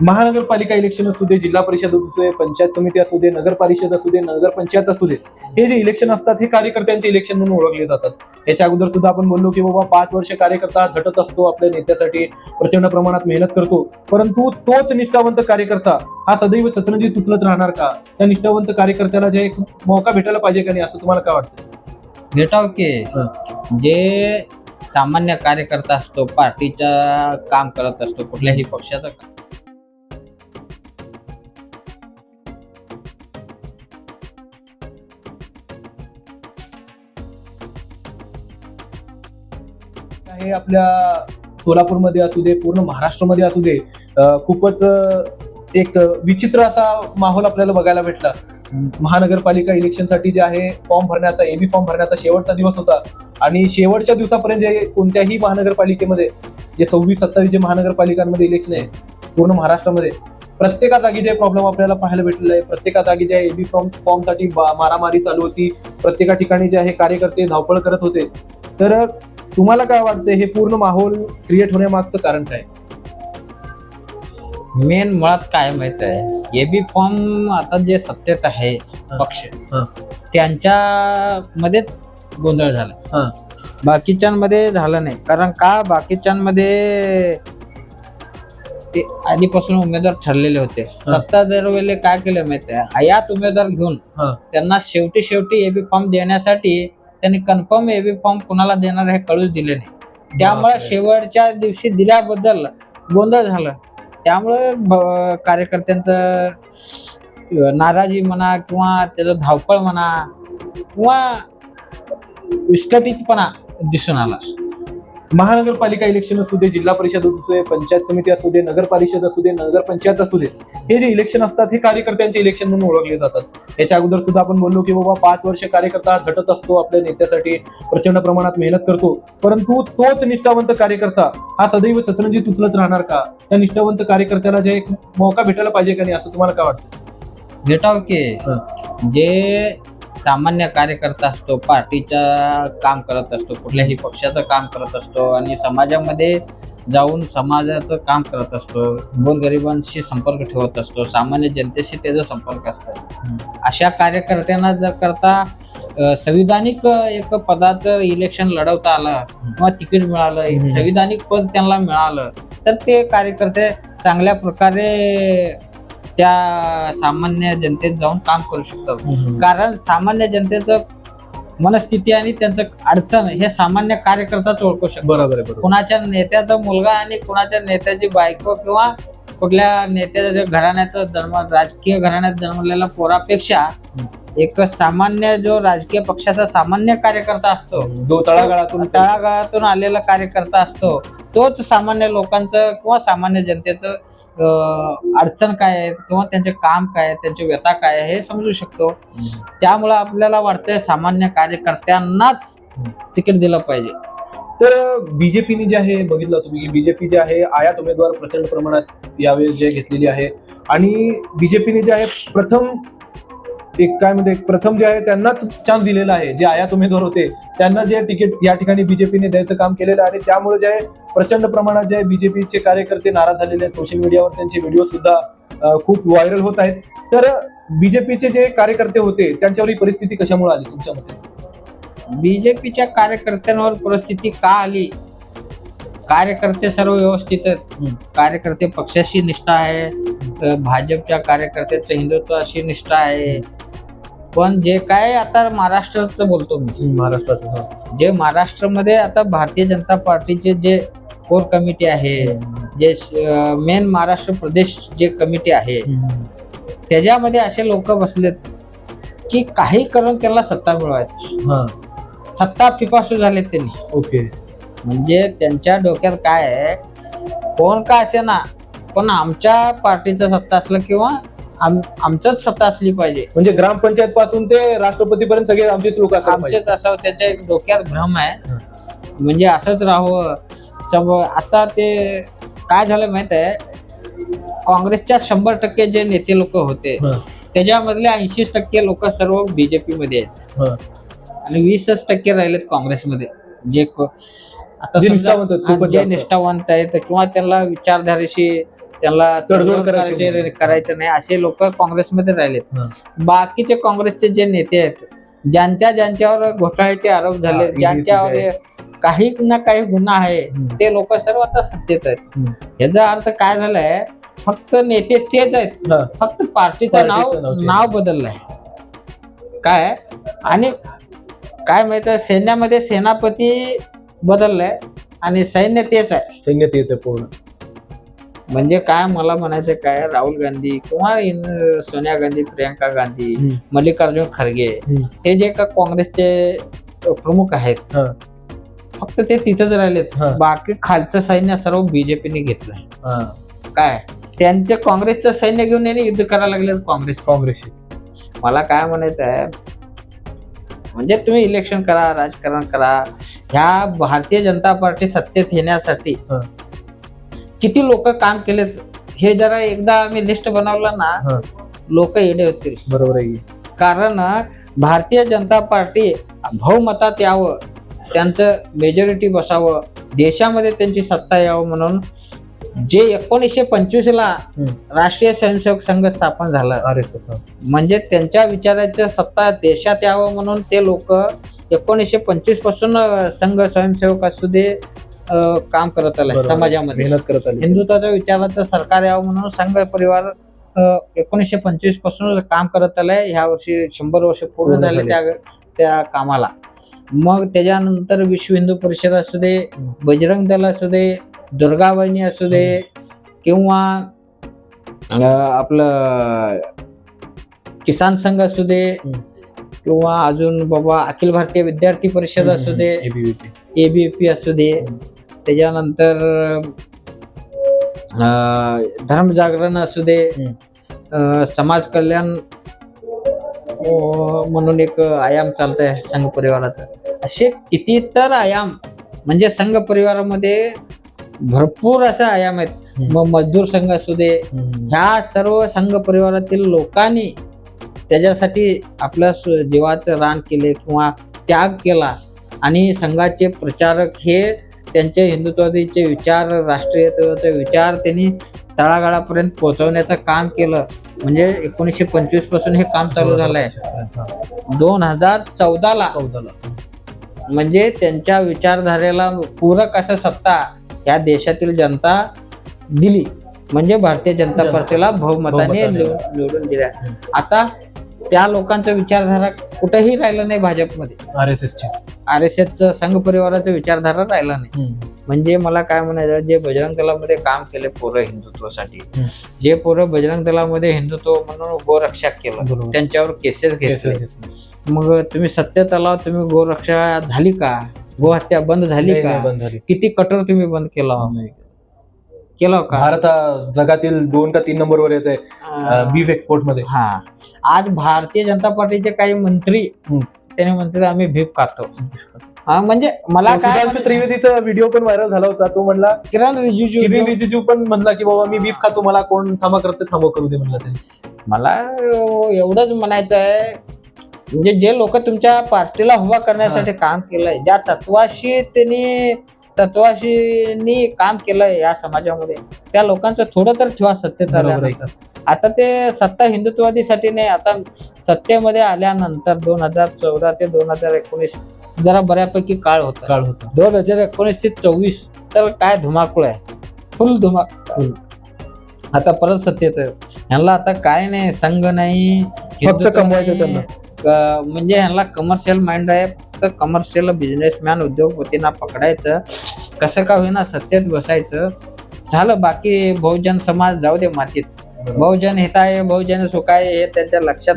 महानगरपालिका इलेक्शन असू दे, जिल्हा परिषद असू दे, पंचायत समिती असू दे, नगर परिषद असू दे, नगर पंचायत असू दे, हे जे इलेक्शन असतात हे कार्यकर्त्यांचे इलेक्शन म्हणून ओळखले जातात। याच्या अगोदर सुद्धा आपण बोललो की बाबा 5 वर्ष कार्यकर्ता झटत असतो आपल्या नेत्यासाठी, प्रचंड प्रमाणात मेहनत करतो, परंतु तोच निष्ठावंत कार्यकर्ता हा सदैव सतरंजीत उचलत राहणार का? त्या निष्ठावंत कार्यकर्त्याला जे एक मौका भेटायला पाहिजे का नाही, असं तुम्हाला काय वाटतं? भेटाव की जे सामान्य कार्यकर्ता असतो, पार्टीचा काम करत असतो, कुठल्याही पक्षाचं हे आपल्या सोलापूरमध्ये असू दे, पूर्ण महाराष्ट्रामध्ये असू दे, खूपच एक विचित्र असा माहोल आपल्याला बघायला भेटला। महानगरपालिका इलेक्शनसाठी जे आहे फॉर्म भरण्याचा, एबी फॉर्म भरण्याचा शेवटचा दिवस होता आणि शेवटच्या दिवसापर्यंत जे कोणत्याही महानगरपालिकेमध्ये जे 26-27 जे महानगरपालिकांमध्ये इलेक्शन आहे पूर्ण महाराष्ट्रामध्ये, प्रत्येका जागी जे प्रॉब्लेम आपल्याला पाहायला भेटलेला आहे, प्रत्येका जागी जे एबी फॉर्म साठी मारामारी चालू होती, प्रत्येका ठिकाणी जे आहे कार्यकर्ते धावपळ करत होते। तर तुम्हाला काय वाटतं हे पूर्ण माहोल क्रिएट होण्यामागचं कारण काय? मेन मुळात काय माहित आहे, एबी फॉर्म आता जे सत्तेत आहे पक्ष त्यांच्या मध्येच गोंधळ झाला, बाकीच्यांमध्ये झालं नाही। कारण का, बाकीच्यांमध्ये ते आधीपासून उमेदवार ठरलेले होते। सत्ताधार वेळेला काय केलं माहिती आहे, आयात उमेदवार घेऊन त्यांना शेवटी एबी फॉर्म देण्यासाठी त्यांनी कन्फर्म एबी फॉर्म कुणाला देणार हे कळूच दिले नाही। त्यामुळे शेवटच्या दिवशी दिल्याबद्दल गोंधळ झालं। त्यामुळे कार्यकर्त्यांचं नाराजी म्हणा किंवा त्याचं धावपळ म्हणा किंवा विस्कटीतपणा दिसून आला। महानगरपालिका इलेक्शन असू दे, जिल्हा परिषद असू दे, पंचायत समिती असू दे, नगर परिषद असू दे, नगर पंचायत असू दे, हे जे इलेक्शन असतात हे कार्यकर्त्यांचे इलेक्शन म्हणून ओळखले जातात। याच्या अगोदर सुद्धा आपण बोललो की बाबा 5 वर्ष कार्यकर्ता झटत असतो आपल्या नेत्यासाठी, प्रचंड प्रमाणात मेहनत करतो, परंतु तोच निष्ठावंत कार्यकर्ता हा सदैव सतरंजीत उचलत राहणार का? त्या निष्ठावंत कार्यकर्त्याला जे एक मौका भेटायला पाहिजे का नाही, असं तुम्हाला काय वाटतं? भेटाव की जे सामान्य कार्यकर्ता असतो, पार्टीचा काम करत असतो, कुठल्याही पक्षाचं काम करत असतो आणि समाजामध्ये जाऊन समाजाचं काम करत असतो, गोरगरिबांशी संपर्क ठेवत असतो, सामान्य जनतेशी त्याचा संपर्क असतो। अशा कार्यकर्त्यांना जर करता संविधानिक एक पदाचं इलेक्शन लढवता आलं किंवा तिकीट मिळालं, संविधानिक पद त्यांना मिळालं, तर ते कार्यकर्ते चांगल्या प्रकारे त्या सामान्य जनतेत जाऊन काम करू शकतात। कारण सामान्य जनतेचं मनस्थिती आणि त्यांचं अडचण हे सामान्य कार्यकर्ताच ओळखू शकतो। बरोबर। कुणाच्या नेत्याचा मुलगा आणि कुणाच्या नेत्याची बायको किंवा कुठल्या नेत्याच्या घराण्यात राजकीय घराण्यात जन्मलेल्या पोरापेक्षा एक सामान्य जो राजकीय पक्षाचा सामान्य कार्यकर्ता असतो, जो तळागाळातून आलेला कार्यकर्ता असतो, तोच सामान्य लोकांचं किंवा सामान्य जनतेचं अडचण काय आहे किंवा त्यांचे काम काय आहे, त्यांची व्यथा काय आहे हे समजू शकतो। त्यामुळे आपल्याला वाटतंय सामान्य कार्यकर्त्यांनाच तिकीट दिलं पाहिजे। तर बीजेपीने जे आहे बघितलं तुम्ही, बीजेपी जे आहे आयात उमेदवार प्रचंड प्रमाणात यावेळेस जे घेतलेली आहे आणि बीजेपीने जे आहे प्रथम जे आहे त्यांनाच चान्स दिलेला आहे। जे आयात उमेदवार होते त्यांना जे तिकीट या ठिकाणी बीजेपीने द्यायचं काम केलेलं आहे आणि त्यामुळे जे आहे प्रचंड प्रमाणात जे बीजेपीचे कार्यकर्ते नाराज झालेले आहेत। सोशल मीडियावर त्यांचे व्हिडिओ सुद्धा खूप व्हायरल होत आहेत। तर बीजेपीचे जे कार्यकर्ते होते त्यांच्यावर ही परिस्थिती कशामुळे आली तुमच्या मते? बीजेपीच्या कार्यकर्त्यांवर परिस्थिती का आली? कार्यकर्ते सर्व व्यवस्थित आहेत, कार्यकर्ते पक्षाशी निष्ठा आहे, भाजपच्या कार्यकर्त्याचं हिंदुत्वाशी निष्ठा आहे। पण जे काय आता महाराष्ट्राचं बोलतो मी, महाराष्ट्राचं जे महाराष्ट्रामध्ये आता भारतीय जनता पार्टीचे जे कोर कमिटी आहे, जे मेन महाराष्ट्र प्रदेश जे कमिटी आहे, त्याच्यामध्ये असे लोक बसलेत की काही करून त्यांना सत्ता मिळवायची, सत्ता पिपासू झालेत त्यांनी। ओके, म्हणजे त्यांच्या डोक्यात काय आहे, कोण का असे ना पण आमच्या पार्टीचं सत्ता असलं किंवा आमचंच सत्ता असली पाहिजे। म्हणजे ग्रामपंचायत पासून ते राष्ट्रपती पर्यंत सगळे आमचेच लोक आमचेच असावं, त्याच्या एक डोक्यात भ्रम आहे। म्हणजे असंच राहावं। आता ते काय झालं माहित आहे, काँग्रेसच्या 100% जे नेते लोक होते त्याच्यामधले 80% लोक सर्व बीजेपी मध्ये आहेत आणि 20% राहिलेत काँग्रेसमध्ये, जे आता जे निष्ठावंत आहेत किंवा त्यांना विचारधारेशी त्याला तडजोड करायची करायचं नाही असे लोक काँग्रेसमध्ये राहिलेत. हा. बाकीचे काँग्रेसचे जे नेते आहेत ज्यांच्यावर घोटाळ्याचे आरोप झाले, ED ज्यांच्यावर काही ना काही गुन्हा आहे, ते लोक सर्व आता सत्तेत आहेत. याचा अर्थ काय झालाय, फक्त नेते तेच आहेत, हा. फक्त पार्टीचं नाव बदललंय काय. आणि काय माहिती, सैन्यामध्ये सेनापती बदललाय आणि सैन्य तेच आहे. सैन्य तेच आहे पूर्ण. म्हणजे काय मला म्हणायचं काय, राहुल गांधी किंवा सोनिया गांधी, प्रियंका गांधी, मल्लिकार्जुन खरगे हे जे का काँग्रेसचे प्रमुख आहेत, फक्त ते तिथंच राहिलेत. बाकी खालचं सैन्य सर्व बीजेपीने घेतलंय. काय त्यांचे काँग्रेसचं सैन्य घेऊन युद्ध करायला लागले काँग्रेस. मला काय म्हणायचं आहे, म्हणजे तुम्ही इलेक्शन करा, राजकारण करा, ह्या भारतीय जनता पार्टी सत्तेत येण्यासाठी किती लोक काम केलेत हे जरा एकदा आम्ही लिस्ट बनवलं ना, लोक येणे होतील. बरोबर आहे. कारण भारतीय जनता पार्टी बहुमतात यावं, त्यांचं मेजॉरिटी बसावं, देशामध्ये त्यांची सत्ता यावं म्हणून जे 1925 ला राष्ट्रीय स्वयंसेवक संघ स्थापन झालं, RSS, म्हणजे त्यांच्या विचाराचं सत्ता देशात यावं म्हणून ते लोक 1925 पासून संघ स्वयंसेवक असू दे काम करत आले, समाजामध्ये मेहनत करत आले. हिंदुत्वाच्या विचाराचं सरकार यावं म्हणून संघ परिवार 1925 पासून काम करत आलंय. ह्या वर्षी 100 वर्ष पूर्ण झाले त्या कामाला. मग त्याच्यानंतर विश्व हिंदू परिषद असू दे, बजरंग दल असू दे, दुर्गा वाहिनी असू दे, किंवा आपलं किसान संघ असू दे, किंवा अजून बाबा अखिल भारतीय विद्यार्थी परिषद असू दे, ABVP असू दे, त्याच्यानंतर धर्म जागरण असू दे, समाज कल्याण म्हणून एक आयाम चालतंय संघ परिवाराचा. असे किती तर आयाम, म्हणजे संघ परिवारामध्ये भरपूर असे आयाम आहेत. मग मजदूर संघ असू दे, ह्या सर्व संघ परिवारातील लोकांनी त्याच्यासाठी आपल्या जीवाचं रान केले किंवा त्याग केला. आणि संघाचे प्रचारक हे त्यांचे हिंदुत्वादीचे विचार, राष्ट्रीयत्वाचे विचार त्यांनी तळागाळापर्यंत पोहोचवण्याचं काम केलं. म्हणजे 1925 पासून हे काम चालू झालंय. 2014 ला म्हणजे त्यांच्या विचारधारेला पूरक असं सत्ता या देशातील जनता दिली, म्हणजे भारतीय जनता पार्टीला बहुमताने निवडून दिल्या. आता त्या लोकांचा विचारधारा कुठेही राहिला नाही भाजपमध्ये. RSSचं संघ परिवाराचा विचारधारा राहिला नाही. म्हणजे मला काय म्हणायचं, जे बजरंग दलामध्ये काम केले पोरं हिंदुत्वासाठी, जे पोरं बजरंग दलामध्ये हिंदुत्व म्हणून गोरक्षा केलं, त्यांच्यावर केसेस घेतले. मग तुम्ही सत्तेत आला, तुम्ही गोरक्षा झाली का? गोहत्या बंद झाली का? किती कठोर तुम्ही बंद केला का? भारत जगातील 2 का 3 नंबरवर येत आहे बीफ एक्सपोर्ट मध्ये. आज भारतीय जनता पार्टीचे काही मंत्री त्याने म्हणतात आम्ही बीफ खातो. म्हणजे मला काय, त्रिवेदीचा व्हिडिओ पण व्हायरल झाला होता. तो म्हणला, किरण रिजिजू पण म्हणला की बाबा मी बीफ खातो, मला कोण थांबा करते थांबव करू दे म्हणला. मला एवढंच म्हणायचं आहे, म्हणजे जे लोक तुमच्या पार्टीला उभा करण्यासाठी काम केलंय, ज्या तत्वाशी काम केलंय या समाजामध्ये, त्या लोकांचं थोडं तर ठेवा सत्तेत आल्यानंतर. आता ते सत्ता हिंदुत्ववादीसाठी नाही, आता सत्तेमध्ये आल्यानंतर 2014 ते 2019 जरा बऱ्यापैकी काळ होता. 2019 ते 24 तर काय धुमाकूळ आहे, फुल धुमाकूळ. आता परत सत्तेत ह्यांना आता काय नाही, संघ नाही, फक्त कमवायचं त्यांना. म्हणजे ह्यांना कमर्शियल माइंड आहे, फक्त कमर्शियल बिझनेसमॅन उद्योगपतींना पकडायचं, कसं का होईना सत्तेत बसायचं, झालं. बाकी बहुजन समाज जाऊ दे मातीत. बहुजन हिताय, बहुजन सुखाय हे त्यांच्या लक्षात